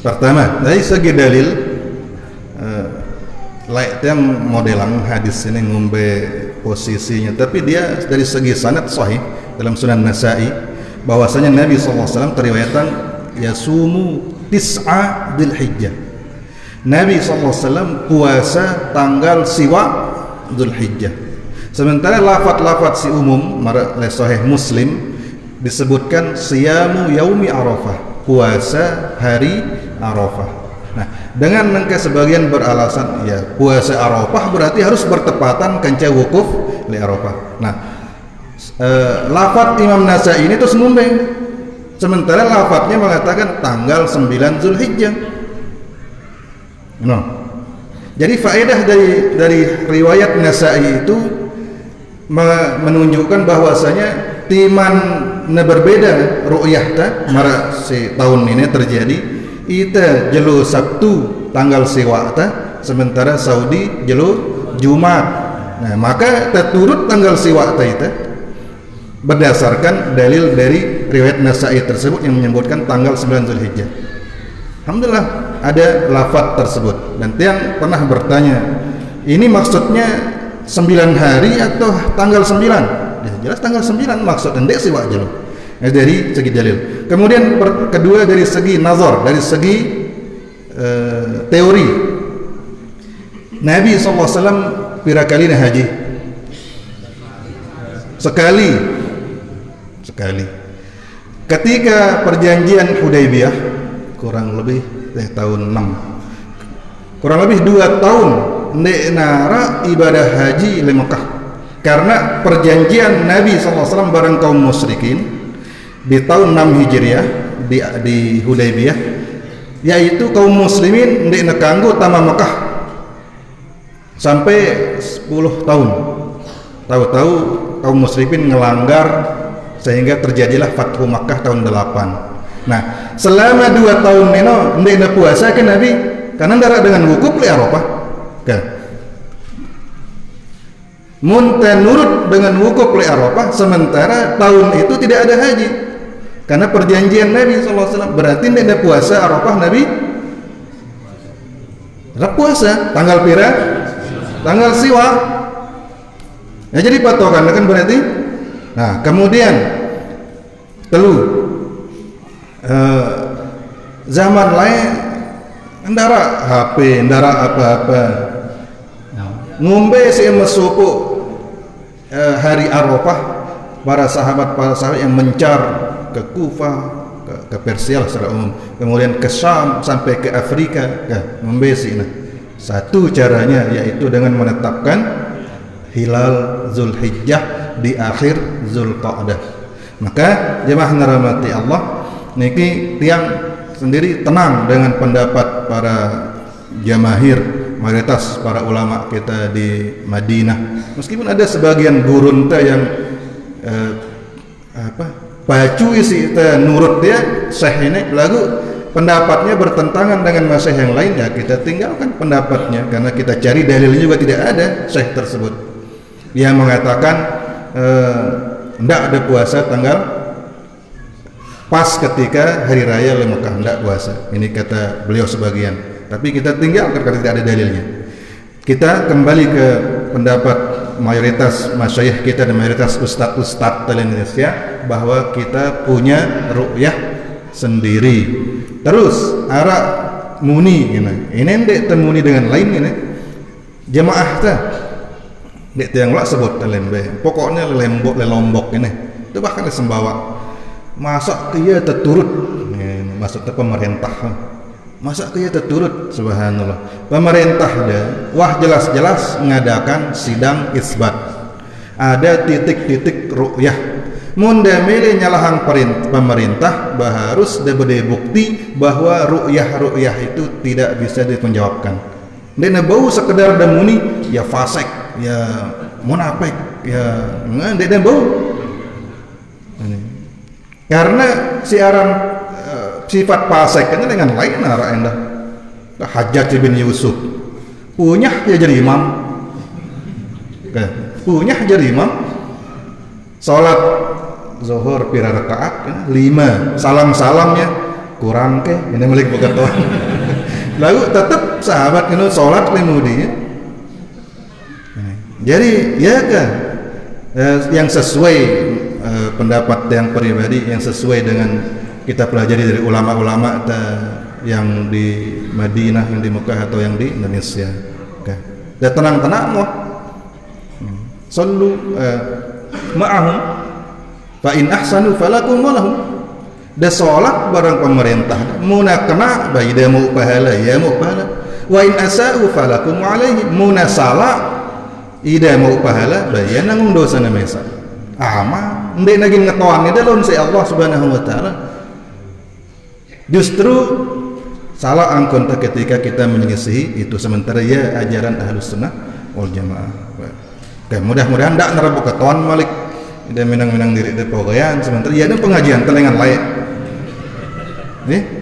Pertama, dari segi dalil layak yang modelang hadis ini ngombe posisinya, tapi dia dari segi sanad sahih dalam Sunan Nasa'i bahwasanya Nabi SAW teriwayatkan yasumu tis'a Dzulhijjah. Nabi SAW puasa tanggal siwa Dzulhijjah. Sementara lafaz-lafaz si umum oleh Sahih Muslim disebutkan siyamu yaumi Arafah, puasa hari Arafah. Nah, dengan nengke sebagian beralasan ya puasa Arafah berarti harus bertepatan kanca wukuf li Arafah. Nah, lafaz Imam Nasa'i ini terus ngumbeng, sementara lafaznya mengatakan tanggal 9 Zulhijjah. No. Jadi faedah dari riwayat Nasa'i itu menunjukkan bahwasanya timan berbeda ru'yah ta mara si tahun ini terjadi ita jelu Sabtu tanggal siwa ta, sementara Saudi jelu Jumat. Nah, maka terturut tanggal siwa ta ita berdasarkan dalil dari riwayat Nasa'i tersebut yang menyebutkan tanggal 9 Zulhijjah. Alhamdulillah ada lafaz tersebut. Dan yang pernah bertanya, ini maksudnya 9 hari atau tanggal 9? Ya, jelas tanggal 9 maksud endek siwa jelu. Dari segi dalil. Kemudian kedua dari segi nazar, dari segi teori. Nabi SAW pira kali haji? Sekali. Ketika perjanjian Hudaybiyah kurang lebih tahun 6. Kurang lebih 2 tahun ndek nara ibadah haji di Mekah. Karena perjanjian Nabi SAW bareng kaum musyrikin di tahun 6 Hijriah di Hudaybiyah, yaitu kaum muslimin ndek nekanggo tama Mekah sampai 10 tahun. Tahu-tahu kaum musyrikin ngelanggar sehingga terjadilah Fathu Makkah tahun 8. Nah, selama 2 tahun neno ndek puasa kan Nabi karena ndara dengan wukuf li Arafah. Kan? Munta nurut dengan wukuf li Arafah, sementara tahun itu tidak ada haji. Karena perjanjian Nabi SAW berarti ndek puasa Arafah Nabi rap puasa tanggal pira? Tanggal siwa. Ya, jadi patokan kan berarti. Nah, kemudian zaman lain ndara HP, ndara apa-apa. Ngombe si mesupu hari Arafah para sahabat yang mencar ke Kufah, ke Persia secara umum, kemudian ke Syam sampai ke Afrika, ngombe si nah. Satu caranya yaitu dengan menetapkan hilal Zulhijjah di akhir Zulqa'dah. Maka jemaah rahmati Allah, niki tiang sendiri tenang dengan pendapat para jamahir, mayoritas para ulama kita di Madinah. Meskipun ada sebagian gurunta yang pacu isi kita nurut dia syekh ini lagu pendapatnya bertentangan dengan masyayikh yang lain, ya kita tinggalkan pendapatnya karena kita cari dalilnya juga tidak ada syekh tersebut yang mengatakan tidak ada puasa tanggal pas ketika hari raya di Mekah, tidak puasa. Ini kata beliau sebagian, tapi kita tinggalkan karena tidak ada dalilnya. Kita kembali ke pendapat mayoritas masyayikh kita dan mayoritas ustadz-ustadz di Indonesia bahwa kita punya ru'yah sendiri. Terus arah muni ini ndek temuni dengan lain ini jemaah ta ndek yang lah sebut lembe pokoknya lombok ini itu bahkan sembawa masa kia terturut maksudnya pemerintah masa kia terturut subhanallah pemerintah dah wah jelas-jelas mengadakan sidang isbat ada titik-titik ru'yah munda milih nyalahang pemerintah harus diberi bukti bahwa ru'yah itu tidak bisa dipenjawabkan. Dia bau sekedar demuni ya fasik, ya munafik, ya dia bau. Karena siaran sifat fasik kan dengan lain arah endah. Hajjaj bin Yusuf punya ya jadi imam. Punya jadi imam. Salat zuhur pira rakaat 5 salam-salamnya kurang ke ini balik buka tuan. Lalu tetap sahabat kena sholat lemudi. Jadi ya kan yang sesuai pendapat yang pribadi yang sesuai dengan kita pelajari dari ulama-ulama yang di Madinah, yang di Mekah atau yang di Indonesia. Okay. Dan tenang-tenang mau sallu ma'ahum fa in ahsanu falakum walahum. Da salat barang pemerintah muna kena bagi dia mau pahala ya mau pahala wa in asa'u falakum alaihi muna salah ida mau pahala bagi nanggung dosa na mesa ama ndek naging ngetoan ni dalon si Allah Subhanahu wa taala. Justru salah angkon ketika kita menyelisihi itu, sementara ya ajaran Ahlus Sunnah wal Jamaah. Oke, mudah-mudahan ndak nerabu keton malik dan menang-menang diri di pegawaian sementara ya ada pengajian telengan layak. Nih